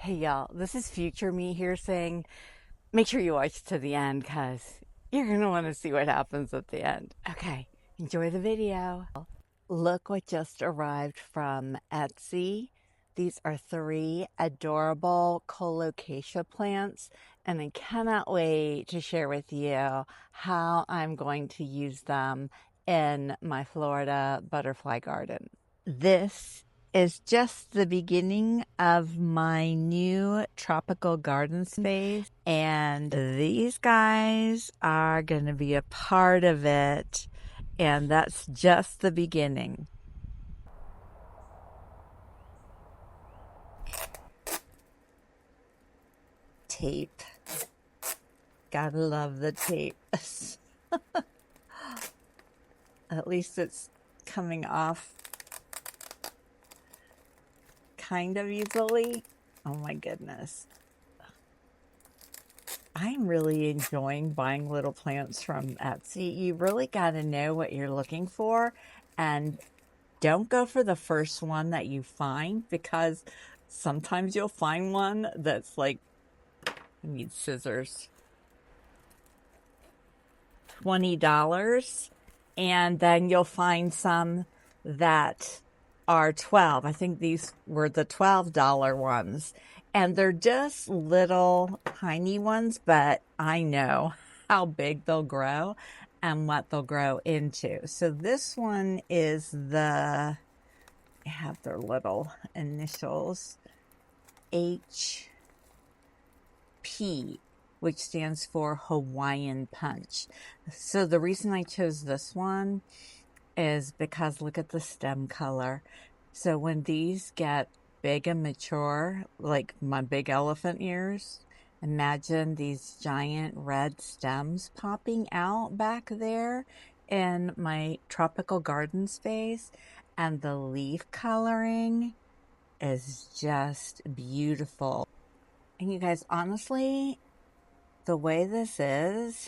Hey y'all, this is future me here saying make sure you watch to the end because you're going to want to see what happens at the end. Okay, enjoy the video. Look what just arrived from Etsy. These are 3 adorable Colocasia plants, and I cannot wait to share with you how I'm going to use them in my Florida butterfly garden. This is just the beginning of my new tropical garden space, and these guys are going to be a part of it, and that's just the beginning. Tape. Gotta love the tape. At least it's coming off kind of easily. Oh my goodness. I'm really enjoying buying little plants from Etsy. You really got to know what you're looking for, and don't go for the first one that you find, because sometimes you'll find one that's like, I need scissors, $20, and then you'll find some that are 12. I think these were the $12 ones, and they're just little tiny ones, but I know how big they'll grow and what they'll grow into. So this one is I have their little initials, HP, which stands for Hawaiian Punch. So the reason I chose this one is because look at the stem color. So when these get big and mature, like my big elephant ears, imagine these giant red stems popping out back there in my tropical garden space, and the leaf coloring is just beautiful. And you guys, honestly, the way this is,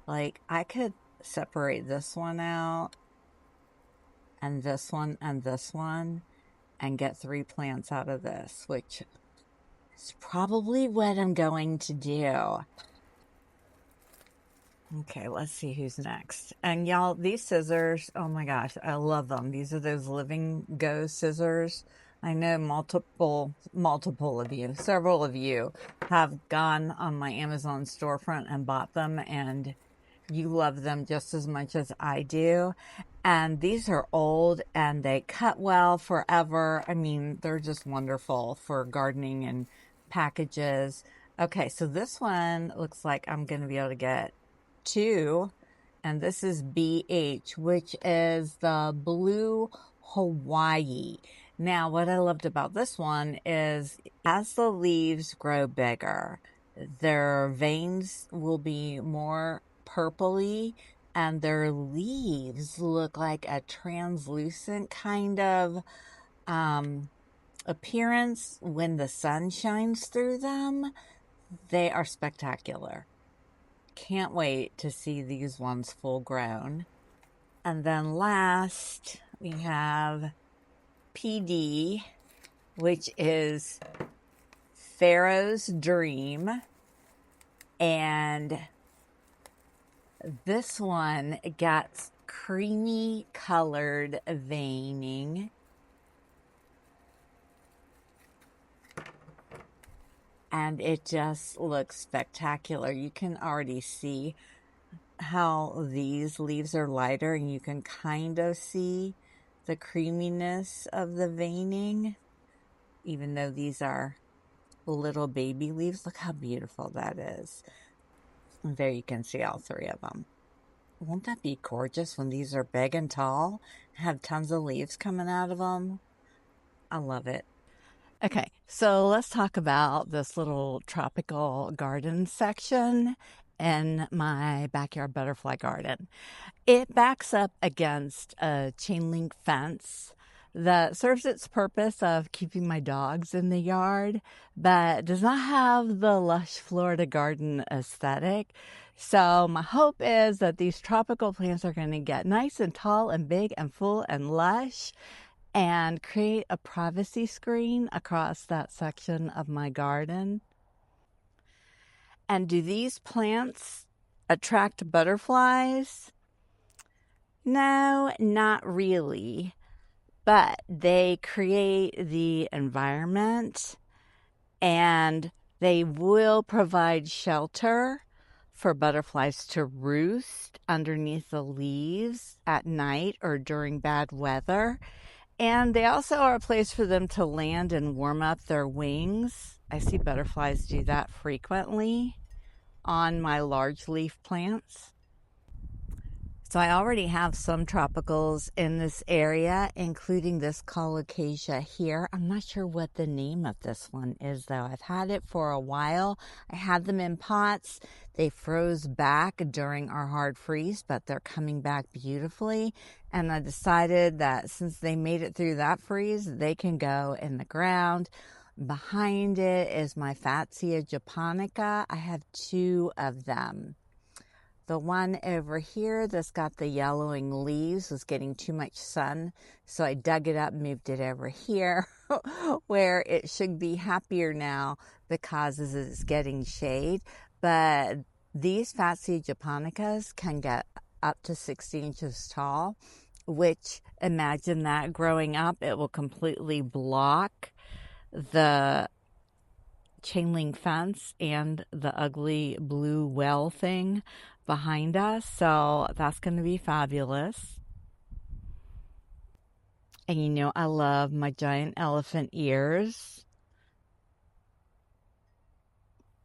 like, I could separate this one out and this one and this one and get 3 plants out of this, which is probably what I'm going to do. Okay, let's see who's next. And y'all, these scissors, oh my gosh, I love them. These are those Living Go scissors. I know multiple of you, several of you have gone on my Amazon storefront and bought them, and you love them just as much as I do. And these are old and they cut well forever. I mean, they're just wonderful for gardening and packages. Okay, so this one looks like I'm going to be able to get 2. And this is BH, which is the Blue Hawaii. Now, what I loved about this one is as the leaves grow bigger, their veins will be more purpley, and their leaves look like a translucent kind of appearance when the sun shines through them. They are spectacular. Can't wait to see these ones full grown. And then last we have PD, which is Pharaoh's Dream, and this one got creamy colored veining. And it just looks spectacular. You can already see how these leaves are lighter, and you can kind of see the creaminess of the veining, even though these are little baby leaves. Look how beautiful that is. And there you can see all 3 of them. Won't that be gorgeous when these are big and tall, have tons of leaves coming out of them? I love it. Okay, so let's talk about this little tropical garden section in my backyard butterfly garden. It backs up against a chain link fence that serves its purpose of keeping my dogs in the yard, but does not have the lush Florida garden aesthetic. So my hope is that these tropical plants are going to get nice and tall and big and full and lush, and create a privacy screen across that section of my garden. And do these plants attract butterflies? No, not really. But they create the environment and they will provide shelter for butterflies to roost underneath the leaves at night or during bad weather. And they also are a place for them to land and warm up their wings. I see butterflies do that frequently on my large leaf plants. So I already have some tropicals in this area, including this Colocasia here. I'm not sure what the name of this one is, though. I've had it for a while. I had them in pots. They froze back during our hard freeze, but they're coming back beautifully. And I decided that since they made it through that freeze, they can go in the ground. Behind it is my Fatsia japonica. I have 2 of them. The one over here that's got the yellowing leaves was getting too much sun, so I dug it up, moved it over here where it should be happier now because it's getting shade. But these Fatsia japonicas can get up to 60 inches tall, which, imagine that growing up, it will completely block the chain link fence and the ugly blue well thing behind us. So that's going to be fabulous. And you know, I love my giant elephant ears.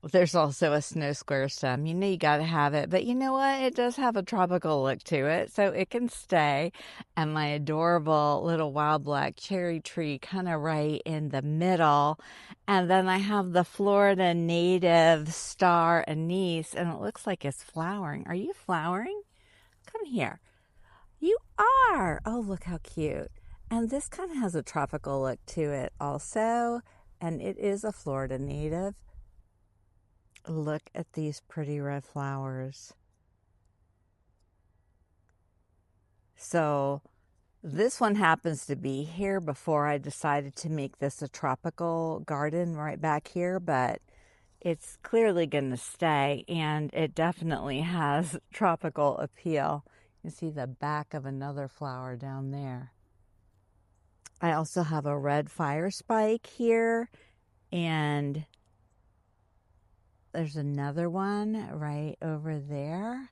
There's also a snow square stem. You know, you got to have it. But you know what? It does have a tropical look to it, so it can stay. And my adorable little wild black cherry tree kind of right in the middle. And then I have the Florida native star anise, and it looks like it's flowering. Are you flowering? Come here. You are. Oh, look how cute. And this kind of has a tropical look to it also. And it is a Florida native. Look at these pretty red flowers. So this one happens to be here before I decided to make this a tropical garden right back here, but it's clearly going to stay, and it definitely has tropical appeal. You see the back of another flower down there. I also have a red fire spike here, and there's another one right over there.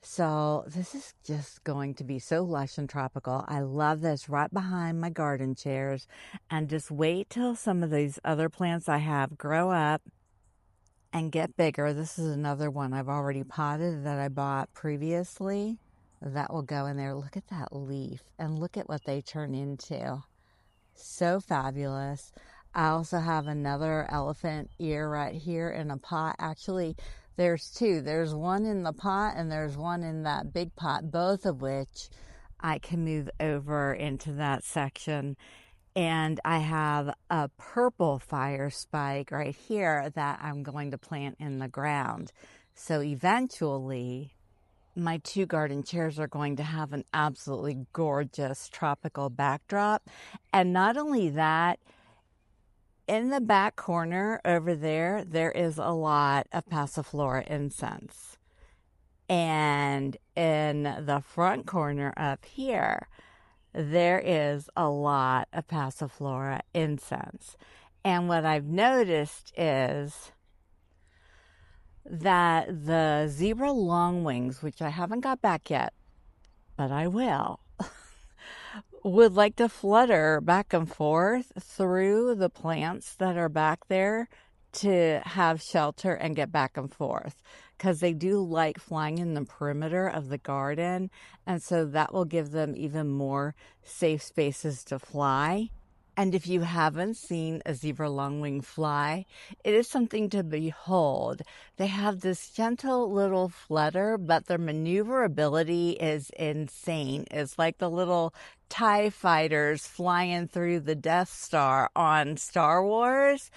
So this is just going to be so lush and tropical. I love this right behind my garden chairs. And just wait till some of these other plants I have grow up and get bigger. This is another one I've already potted that I bought previously. That will go in there. Look at that leaf and look at what they turn into. So fabulous. I also have another elephant ear right here in a pot. Actually, there's 2. There's one in the pot and there's one in that big pot, both of which I can move over into that section. And I have a purple fire spike right here that I'm going to plant in the ground. So eventually, my 2 garden chairs are going to have an absolutely gorgeous tropical backdrop. And not only that, in the back corner over there, there is a lot of Passiflora incense. And in the front corner up here, there is a lot of Passiflora incense. And what I've noticed is that the zebra longwings, which I haven't got back yet, but I will, would like to flutter back and forth through the plants that are back there to have shelter and get back and forth, because they do like flying in the perimeter of the garden, and so that will give them even more safe spaces to fly. And if you haven't seen a zebra longwing fly, it is something to behold. They have this gentle little flutter, but their maneuverability is insane. It's like the little TIE fighters flying through the Death Star on Star Wars.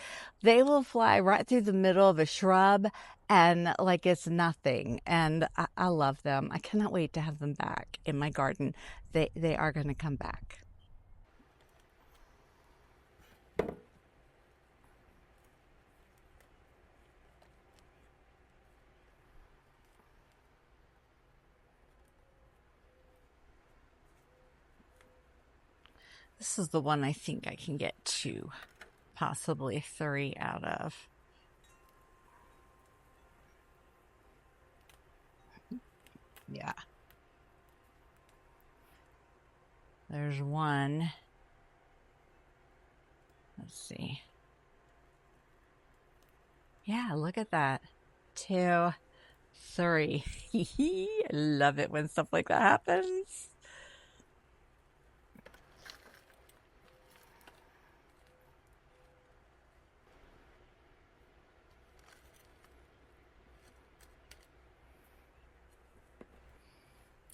They will fly right through the middle of a shrub and like it's nothing. And I love them. I cannot wait to have them back in my garden. They are going to come back. This is the one I think I can get 2, possibly 3 out of. Yeah. There's 1. Let's see. Yeah, look at that. 2, 3. I love it when stuff like that happens.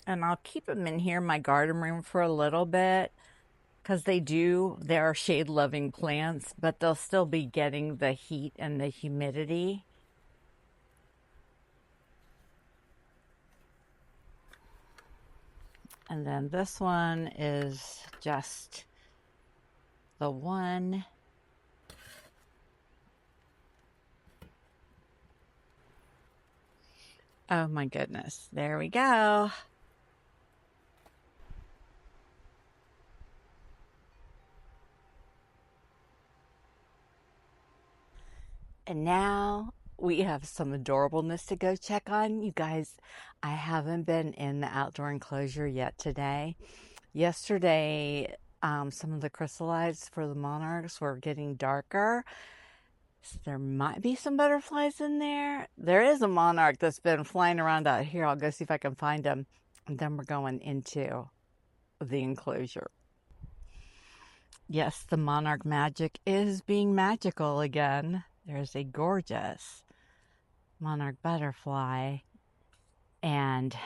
And I'll keep them in here in my garden room for a little bit because they are shade loving plants, but they'll still be getting the heat and the humidity. And then this one is just the one. Oh my goodness. There we go. And now we have some adorableness to go check on. You guys, I haven't been in the outdoor enclosure yet today. Yesterday, some of the chrysalides for the monarchs were getting darker. So there might be some butterflies in there. There is a monarch that's been flying around out here. I'll go see if I can find him. And then we're going into the enclosure. Yes, the monarch magic is being magical again. There's a gorgeous monarch butterfly. And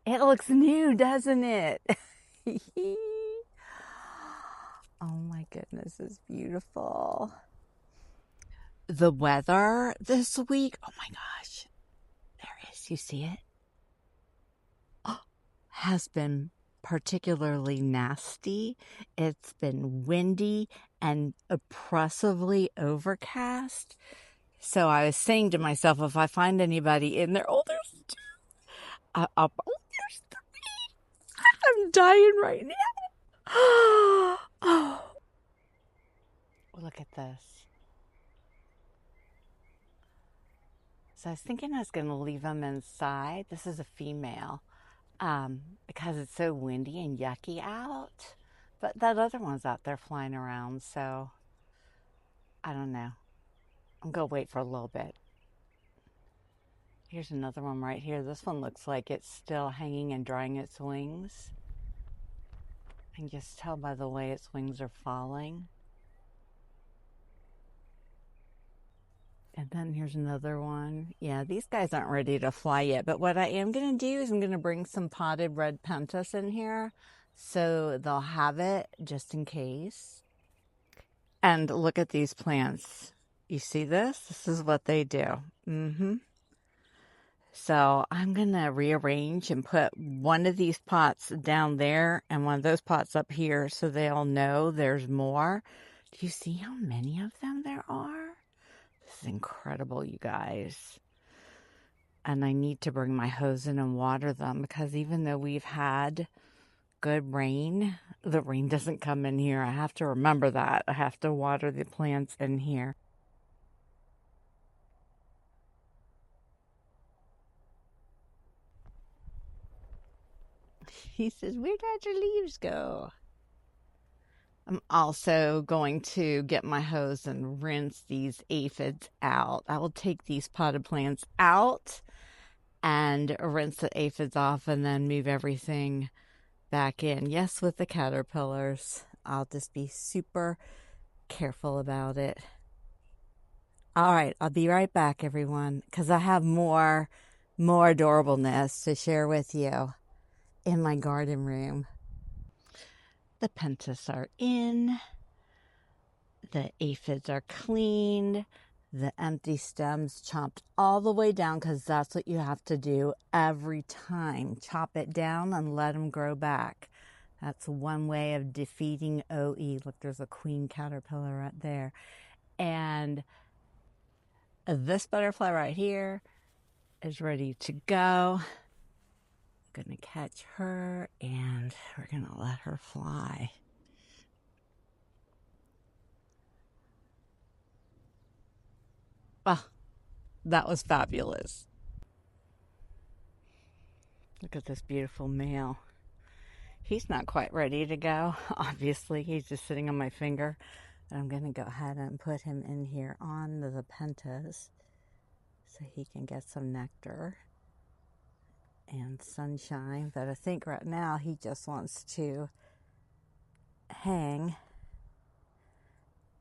it looks new, doesn't it? Oh my goodness, it's beautiful. The weather this week, oh my gosh, there it is, you see it? Oh, has been particularly nasty. It's been windy and oppressively overcast. So I was saying to myself, if I find anybody in there, oh, there's 2. Oh, there's 3. I'm dying right now. Oh, look at this. So I was thinking I was going to leave them inside. This is a female because it's so windy and yucky out. But that other one's out there flying around, so I don't know. I'm going to wait for a little bit. Here's another one right here. This one looks like it's still hanging and drying its wings. I can just tell by the way its wings are falling. And then here's another one. Yeah, these guys aren't ready to fly yet. But what I am going to do is I'm going to bring some potted red pentas in here so they'll have it just in case. And look at these plants. You see this? This is what they do. So I'm going to rearrange and put one of these pots down there and one of those pots up here so they'll know there's more. Do you see how many of them there are? This is incredible, you guys. And I need to bring my hose in and water them because even though we've had good rain, the rain doesn't come in here. I have to remember that. I have to water the plants in here. He says, where did your leaves go? I'm also going to get my hose and rinse these aphids out. I will take these potted plants out and rinse the aphids off and then move everything back in. Yes, with the caterpillars. I'll just be super careful about it. All right, I'll be right back, everyone, because I have more adorableness to share with you in my garden room. The pentas are in. The aphids are cleaned. The empty stems chopped all the way down because that's what you have to do every time. Chop it down and let them grow back. That's one way of defeating OE. Look, there's a queen caterpillar right there. And this butterfly right here is ready to go. I'm going to catch her and we're going to let her fly. That was fabulous. Look at this beautiful male. He's not quite ready to go. Obviously, he's just sitting on my finger. And I'm going to go ahead and put him in here on the pentas so he can get some nectar and sunshine. But I think right now he just wants to hang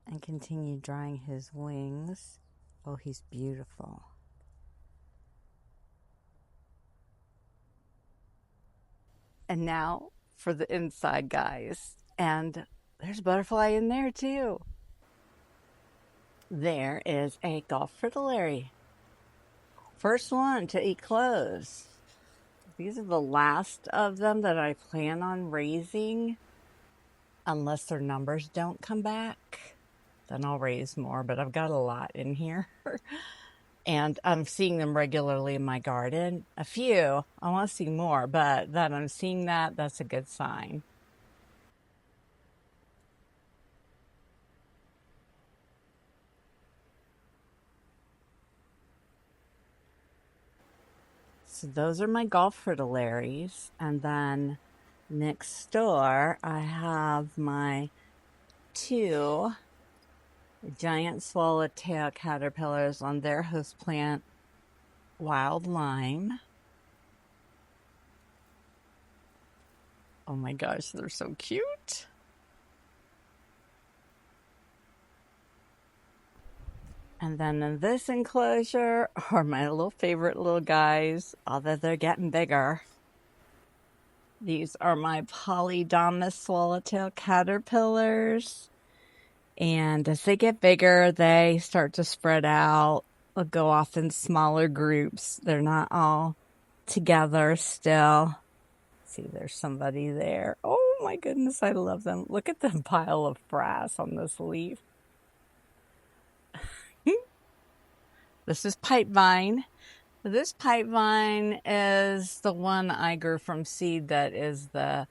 and continue drying his wings. Oh, he's beautiful. And now for the inside, guys. And there's a butterfly in there too. There is a Gulf fritillary. First one to eclose. These are the last of them that I plan on raising. Unless their numbers don't come back, then I'll raise more. But I've got a lot in here. And I'm seeing them regularly in my garden. A few. I want to see more, but that I'm seeing that's a good sign. So those are my Gulf fritillaries. And then next door, I have my 2 giant swallowtail caterpillars on their host plant, wild lime. Oh my gosh, they're so cute. And then in this enclosure are my little favorite little guys, although they're getting bigger. These are my polydamas swallowtail caterpillars. And as they get bigger, they start to spread out. They'll go off in smaller groups. They're not all together still. See, there's somebody there. Oh my goodness, I love them. Look at the pile of frass on this leaf. This is pipevine. This pipevine is the one I grew from seed that is the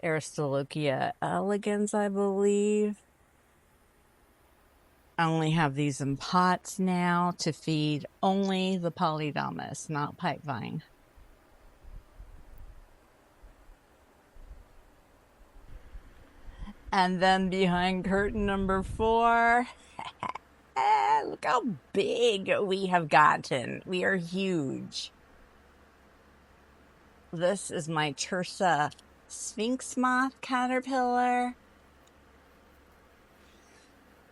Aristolochia elegans, I believe. I only have these in pots now to feed only the polydamas, not pipevine. And then behind curtain number 4, look how big we have gotten. We are huge. This is my Chersa sphinx moth caterpillar.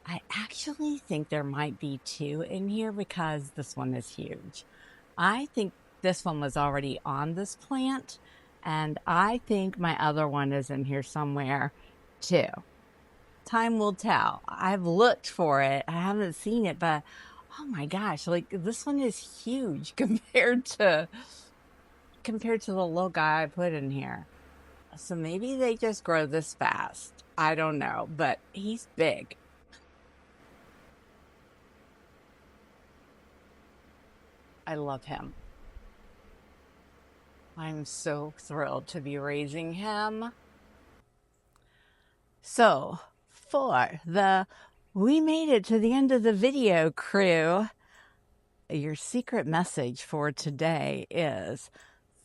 I actually think there might be 2 in here because this one is huge. I think this one was already on this plant, and I think my other one is in here somewhere too. Time will tell. I've looked for it. I haven't seen it, but oh my gosh, like this one is huge compared to the little guy I put in here. So maybe they just grow this fast. I don't know, but he's big. I love him. I'm so thrilled to be raising him. So, we made it to the end of the video, crew. Your secret message for today is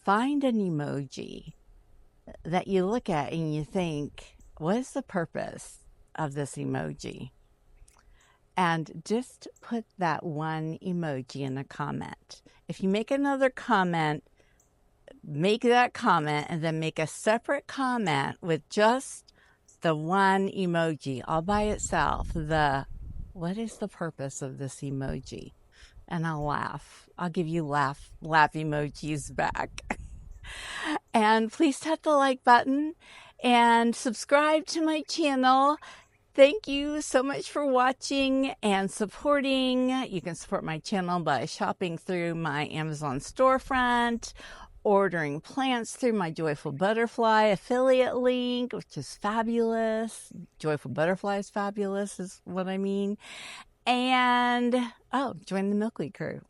find an emoji that you look at and you think, what is the purpose of this emoji? And just put that one emoji in a comment. If you make another comment, make that comment and then make a separate comment with just the one emoji all by itself. What is the purpose of this emoji? And I'll laugh. I'll give you laugh emojis back. And please tap the like button and subscribe to my channel. Thank you so much for watching and supporting. You can support my channel by shopping through my Amazon storefront, ordering plants through my Joyful Butterfly affiliate link, which is fabulous. Joyful Butterfly is fabulous is what I mean. And, join the Milkweed crew.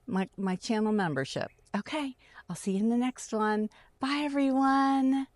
My channel membership. Okay, I'll see you in the next one. Bye, everyone.